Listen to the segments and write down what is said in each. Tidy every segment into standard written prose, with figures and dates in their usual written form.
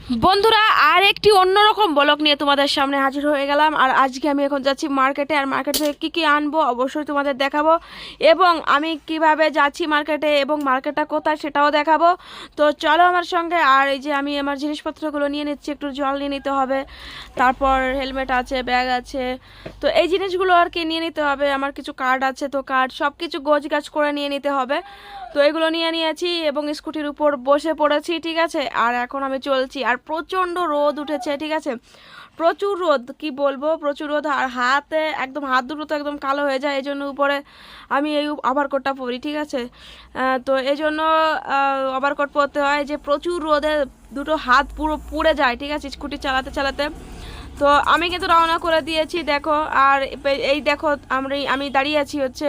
বন্ধুরা, আর একটি অন্যরকম ব্লগ নিয়ে তোমাদের সামনে হাজির হয়ে গেলাম। আর আজকে আমি এখন যাচ্ছি মার্কেটে, আর মার্কেট থেকে কী কী আনবো অবশ্যই তোমাদের দেখাবো, এবং আমি কিভাবে যাচ্ছি মার্কেটে এবং মার্কেটটা কোথায় সেটাও দেখাবো। তো চলো আমার সঙ্গে। আর এই যে আমি আমার জিনিসপত্রগুলো নিয়ে নিচ্ছি, একটু জল নিয়ে নিতে হবে, তারপর হেলমেট আছে, ব্যাগ আছে, তো এই জিনিসগুলো আর কি নিয়ে নিতে হবে। আমার কিছু কার্ড আছে, তো কার্ড সব কিছু গোছগাছ করে নিয়ে নিতে হবে। তো এগুলো নিয়ে নিয়েছি এবং স্কুটির উপর বসে পড়েছি, ঠিক আছে। আর এখন আমি চলছি, আর প্রচণ্ড রোদ উঠেছে, ঠিক আছে, প্রচুর রোদ, কি বলবো, প্রচুর রোদ। আর হাতে একদম, হাত দুটো তো একদম কালো হয়ে যায়, এই জন্য উপরে আমি এই ওভারকোটটা পরি, ঠিক আছে। তো এই জন্য ওভারকোট পরতে হয়, যে প্রচুর রোদে দুটো হাত পুরো পুড়ে যায়, ঠিক আছে, স্কুটি চালাতে চালাতে। তো আমি কিন্তু রওনা করে দিয়েছি, দেখো। আর এই দেখো, আমি দাঁড়িয়ে আছি হচ্ছে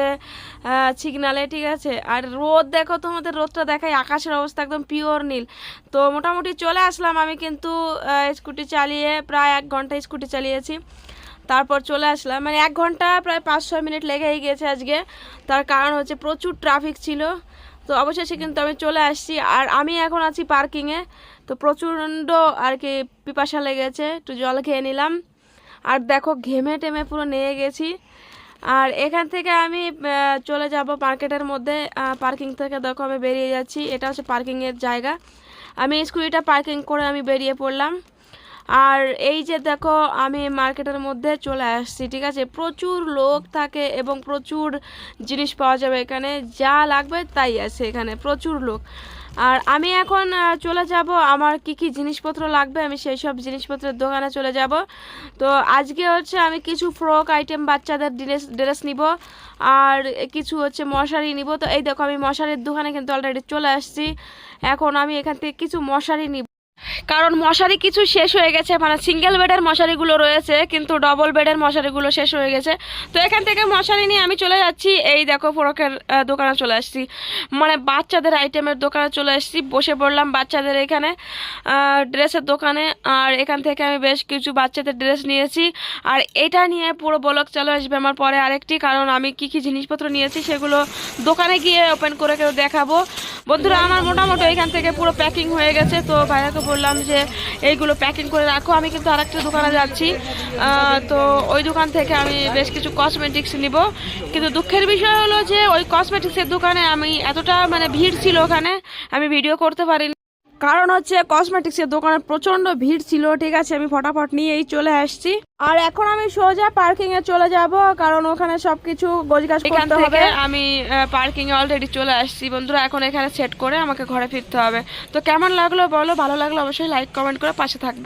সিগনালে, ঠিক আছে। আর রোদ দেখো, তোমাদের রোদটা দেখাই, আকাশের অবস্থা একদম পিওর নীল। তো মোটামুটি চলে আসলাম আমি কিন্তু স্কুটি চালিয়ে, প্রায় 1 ঘন্টা স্কুটি চালিয়েছি, তারপর চলে আসলাম। মানে 1 ঘন্টা প্রায় 5-6 মিনিট লেগেই গেছে আজকে। তার কারণ হচ্ছে প্রচুর ট্রাফিক ছিল। তো অবশেষে কিন্তু আমি চলে আসছি, আর আমি এখন আছি পার্কিংয়ে। তো প্রচণ্ড আর কি পিপাসা লেগেছে, একটু জল খেয়ে নিলাম। আর দেখো ঘেমে টেমে পুরো নিয়ে গেছি। আর এখান থেকে আমি চলে যাব মার্কেটের মধ্যে। পার্কিং থেকে দেখো আমি বেরিয়ে যাচ্ছি, এটা হচ্ছে পার্কিংয়ের জায়গা। আমি স্কুটিটা পার্কিং করে আমি বেরিয়ে পড়লাম। আর এই যে দেখো, আমি মার্কেটের মধ্যে চলে আসছি, ঠিক আছে। প্রচুর লোক থাকে এবং প্রচুর জিনিস পাওয়া যাবে এখানে, যা লাগবে তাই আছে এখানে, প্রচুর লোক। আর আমি এখন চলে যাব, আমার কি কি জিনিসপত্র লাগবে আমি সেই সব জিনিসপত্রের দোকানে চলে যাব। তো আজকে হচ্ছে আমি কিছু ফ্রক আইটেম, বাচ্চাদের ড্রেস নিব, আর কিছু হচ্ছে মশারি নিব। তো এই দেখো, আমি মশারির দোকানে কিন্তু অলরেডি চলে আসছি। এখন আমি এখান থেকে কিছু মশারি নিব, কারণ মশারি কিছু শেষ হয়ে গেছে। মানে সিঙ্গেল বেডের মশারিগুলো রয়েছে, কিন্তু ডবল বেডের মশারিগুলো শেষ হয়ে গেছে। তো এখান থেকে মশারি নিয়ে আমি চলে যাচ্ছি, এই দেখো ফ্রকের দোকানে চলে আসছি, মানে বাচ্চাদের আইটেমের দোকানে চলে আসছি, বসে পড়লাম বাচ্চাদের এখানে ড্রেসের দোকানে। আর এখান থেকে আমি বেশ কিছু বাচ্চাদের ড্রেস নিয়েছি। আর এটা নিয়ে পুরো ব্লগ চলে আসবে আমার পরে আরেকটি, কারণ আমি কি কি জিনিসপত্র নিয়েছি সেগুলো দোকানে গিয়ে ওপেন করে কেউ দেখাবো। বন্ধুরা, আমার মোটামুটি এখান থেকে পুরো প্যাকিং হয়ে গেছে। তো ভাইয়াকে বললাম যে এইগুলো প্যাকিং করে রাখো, আমি কিন্তু আরেকটা দোকানে যাচ্ছি। তো ওই দোকান থেকে আমি বেশ কিছু কসমেটিক্স নিব। কিন্তু দুঃখের বিষয় হলো যে ওই কসমেটিক্সের দোকানে আমি এতটা মানে ভিড় ছিল, ওখানে আমি ভিডিও করতে পারিনি, কারণ হচ্ছে কসমেটিক্সের দোকানে প্রচণ্ড ভিড় ছিল, ঠিক আছে। আমি ফটাফট নিয়েই চলে আসছি। আর এখন আমি সোজা পার্কিংয়ে চলে যাব, কারণ ওখানে সব কিছু গোছগাছ করতে হবে। আমি পার্কিংয়ে অলরেডি চলে আসছি বন্ধুরা, এখন এখানে সেট করে আমাকে ঘরে ফিরতে হবে। তো কেমন লাগলো বলো, ভালো লাগলো অবশ্যই লাইক কমেন্ট করে পাশে থাকবে।